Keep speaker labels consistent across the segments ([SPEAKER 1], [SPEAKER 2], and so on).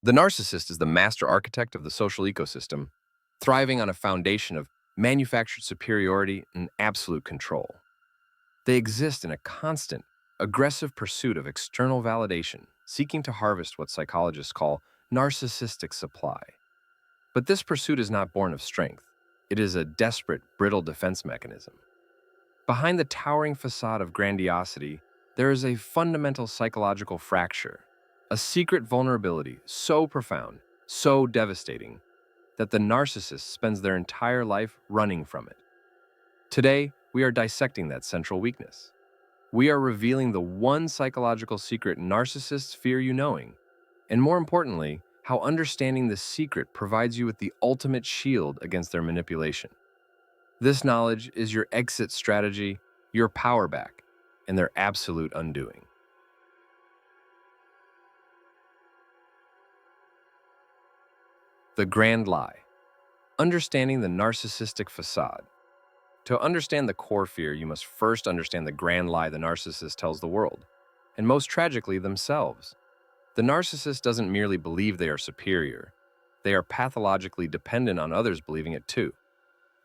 [SPEAKER 1] The narcissist is the master architect of the social ecosystem, thriving on a foundation of manufactured superiority and absolute control. They exist in a constant, aggressive pursuit of external validation, seeking to harvest what psychologists call narcissistic supply. But this pursuit is not born of strength. It is a desperate, brittle defense mechanism. Behind the towering facade of grandiosity, there is a fundamental psychological fracture, a secret vulnerability so profound, so devastating, that the narcissist spends their entire life running from it. Today, we are dissecting that central weakness. We are revealing the one psychological secret narcissists fear you knowing, and more importantly, how understanding this secret provides you with the ultimate shield against their manipulation. This knowledge is your exit strategy, your power back, and their absolute undoing. The grand lie. Understanding the narcissistic facade. To understand the core fear, you must first understand the grand lie the narcissist tells the world, and most tragically, themselves. The narcissist doesn't merely believe they are superior. They are pathologically dependent on others believing it too.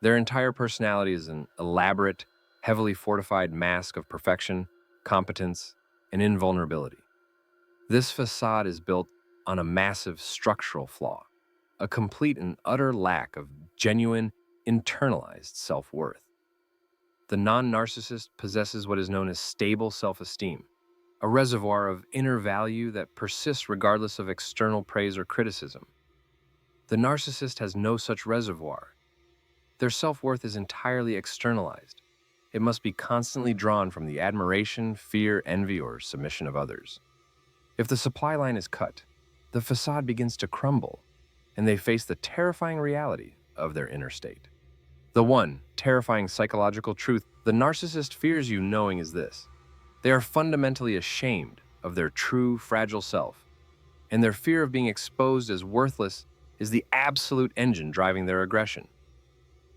[SPEAKER 1] Their entire personality is an elaborate, heavily fortified mask of perfection, competence, and invulnerability. This facade is built on a massive structural flaw, a complete and utter lack of genuine, internalized self-worth. The non-narcissist possesses what is known as stable self-esteem, a reservoir of inner value that persists regardless of external praise or criticism. The narcissist has no such reservoir. Their self-worth is entirely externalized. It must be constantly drawn from the admiration, fear, envy, or submission of others. If the supply line is cut, the facade begins to crumble, and they face the terrifying reality of their inner state. The one terrifying psychological truth the narcissist fears you knowing is this: they are fundamentally ashamed of their true, fragile self, and their fear of being exposed as worthless is the absolute engine driving their aggression.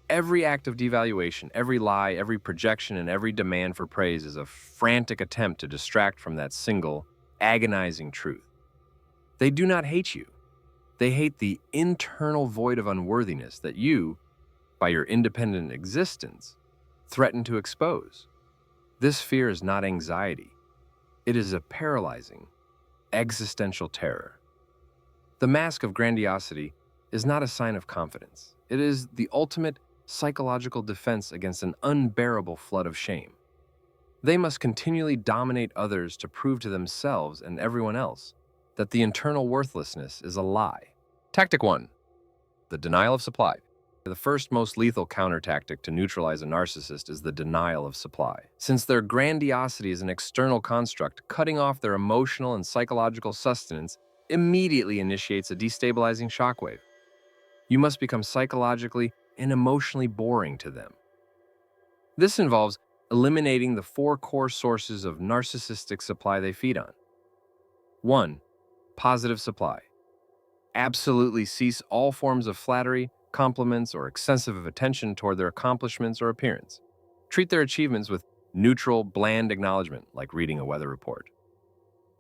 [SPEAKER 1] Every act of devaluation, every lie, every projection, and every demand for praise is a frantic attempt to distract from that single, agonizing truth. They do not hate you. They hate the internal void of unworthiness that you, by your independent existence, threaten to expose. This fear is not anxiety. It is a paralyzing, existential terror. The mask of grandiosity is not a sign of confidence. It is the ultimate psychological defense against an unbearable flood of shame. They must continually dominate others to prove to themselves and everyone else that the internal worthlessness is a lie. Tactic 1. The denial of supply. The first most lethal counter-tactic to neutralize a narcissist is the denial of supply. Since their grandiosity is an external construct, cutting off their emotional and psychological sustenance immediately initiates a destabilizing shockwave. You must become psychologically and emotionally boring to them. This involves eliminating the 4 core sources of narcissistic supply they feed on. 1. Positive supply. Absolutely cease all forms of flattery, compliments, or excessive attention toward their accomplishments or appearance. Treat their achievements with neutral, bland acknowledgement, like reading a weather report.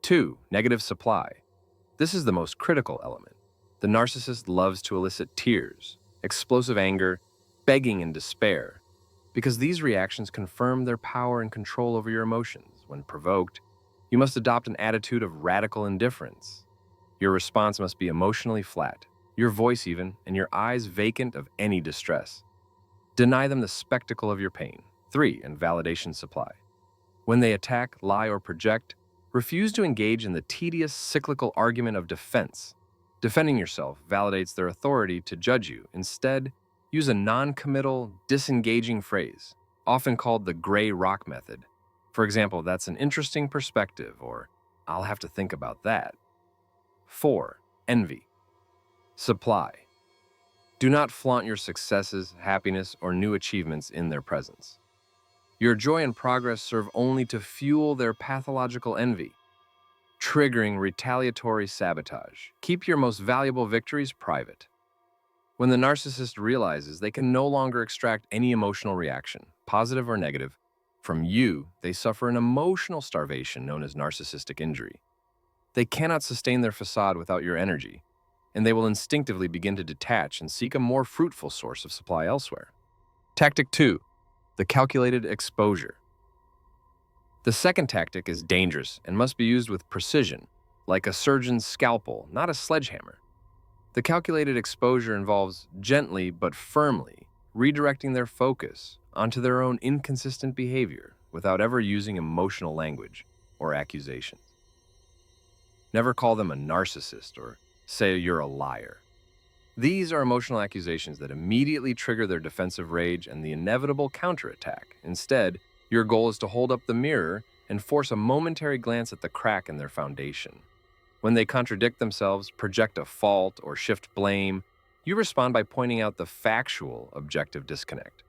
[SPEAKER 1] 2. Negative supply. This is the most critical element. The narcissist loves to elicit tears, explosive anger, begging, and despair, because these reactions confirm their power and control over your emotions. When provoked, you must adopt an attitude of radical indifference. Your response must be emotionally flat, your voice even, and your eyes vacant of any distress. Deny them the spectacle of your pain. 3. Invalidation supply. When they attack, lie, or project, refuse to engage in the tedious, cyclical argument of defense. Defending yourself validates their authority to judge you. Instead, use a non-committal, disengaging phrase, often called the gray rock method. For example, "That's an interesting perspective," or "I'll have to think about that." 4. Envy. Supply. Do not flaunt your successes, happiness, or new achievements in their presence. Your joy and progress serve only to fuel their pathological envy, triggering retaliatory sabotage. Keep your most valuable victories private. When the narcissist realizes they can no longer extract any emotional reaction, positive or negative, from you, they suffer an emotional starvation known as narcissistic injury. They cannot sustain their facade without your energy, and they will instinctively begin to detach and seek a more fruitful source of supply elsewhere. Tactic 2. The calculated exposure. The second tactic is dangerous and must be used with precision, like a surgeon's scalpel, not a sledgehammer. The calculated exposure involves gently but firmly redirecting their focus onto their own inconsistent behavior without ever using emotional language or accusations. Never call them a narcissist or say you're a liar. These are emotional accusations that immediately trigger their defensive rage and the inevitable counterattack. Instead, your goal is to hold up the mirror and force a momentary glance at the crack in their foundation. When they contradict themselves, project a fault, or shift blame, you respond by pointing out the factual objective disconnect.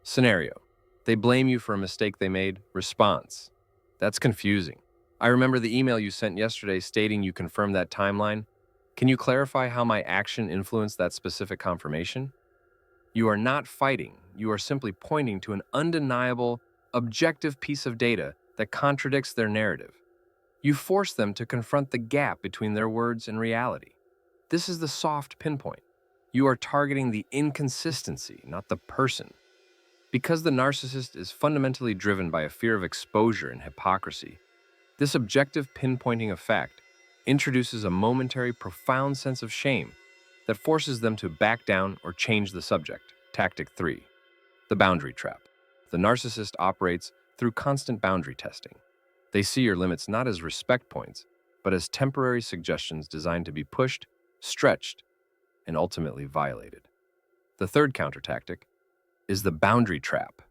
[SPEAKER 1] Scenario: they blame you for a mistake they made. Response: that's confusing. I remember the email you sent yesterday stating you confirmed that timeline. Can you clarify how my action influenced that specific confirmation? You are not fighting. You are simply pointing to an undeniable, objective piece of data that contradicts their narrative. You force them to confront the gap between their words and reality. This is the soft pinpoint. You are targeting the inconsistency, not the person. Because the narcissist is fundamentally driven by a fear of exposure and hypocrisy, this objective pinpointing of fact introduces a momentary, profound sense of shame that forces them to back down or change the subject. Tactic 3. The boundary trap. The narcissist operates through constant boundary testing. They see your limits not as respect points, but as temporary suggestions designed to be pushed, stretched, and ultimately violated. The third counter tactic is the boundary trap,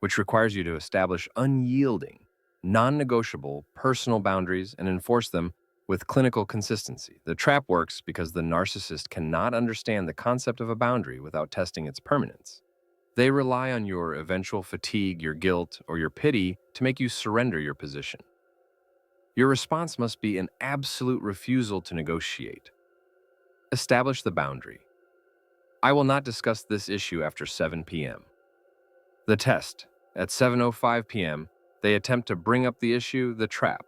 [SPEAKER 1] which requires you to establish unyielding, non-negotiable personal boundaries and enforce them with clinical consistency. The trap works because the narcissist cannot understand the concept of a boundary without testing its permanence. They rely on your eventual fatigue, your guilt, or your pity to make you surrender your position. Your response must be an absolute refusal to negotiate. Establish the boundary. I will not discuss this issue after 7 p.m. The test. At 7:05 p.m., they attempt to bring up the issue, the trap.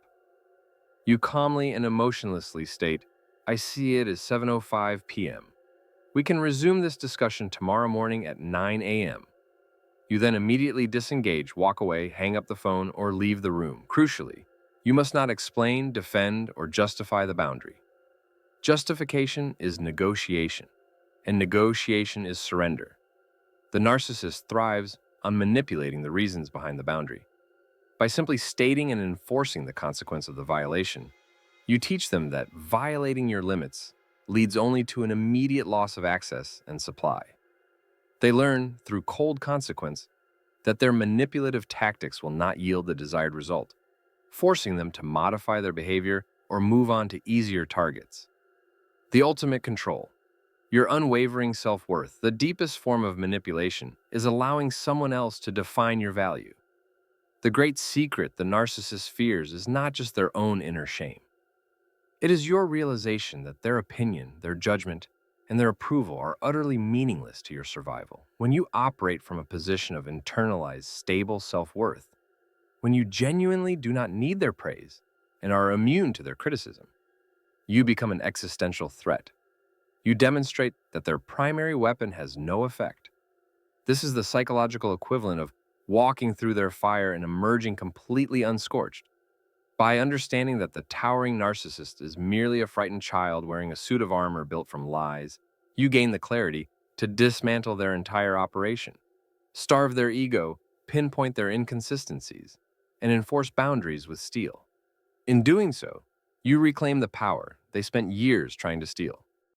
[SPEAKER 1] You calmly and emotionlessly state, I see it as 7:05 p.m. We can resume this discussion tomorrow morning at 9 a.m. You then immediately disengage, walk away, hang up the phone, or leave the room. Crucially, you must not explain, defend, or justify the boundary. Justification is negotiation, and negotiation is surrender. The narcissist thrives on manipulating the reasons behind the boundary. By simply stating and enforcing the consequence of the violation, you teach them that violating your limits leads only to an immediate loss of access and supply. They learn, through cold consequence, that their manipulative tactics will not yield the desired result, forcing them to modify their behavior or move on to easier targets. The ultimate control. Your unwavering self-worth, the deepest form of manipulation, is allowing someone else to define your value. The great secret the narcissist fears is not just their own inner shame. It is your realization that their opinion, their judgment, and their approval are utterly meaningless to your survival. When you operate from a position of internalized, stable self-worth, when you genuinely do not need their praise and are immune to their criticism, you become an existential threat. You demonstrate that their primary weapon has no effect. This is the psychological equivalent of walking through their fire and emerging completely unscorched. By understanding that the towering narcissist is merely a frightened child wearing a suit of armor built from lies, you gain the clarity to dismantle their entire operation, starve their ego, pinpoint their inconsistencies, and enforce boundaries with steel. In doing so, you reclaim the power they spent years trying to steal.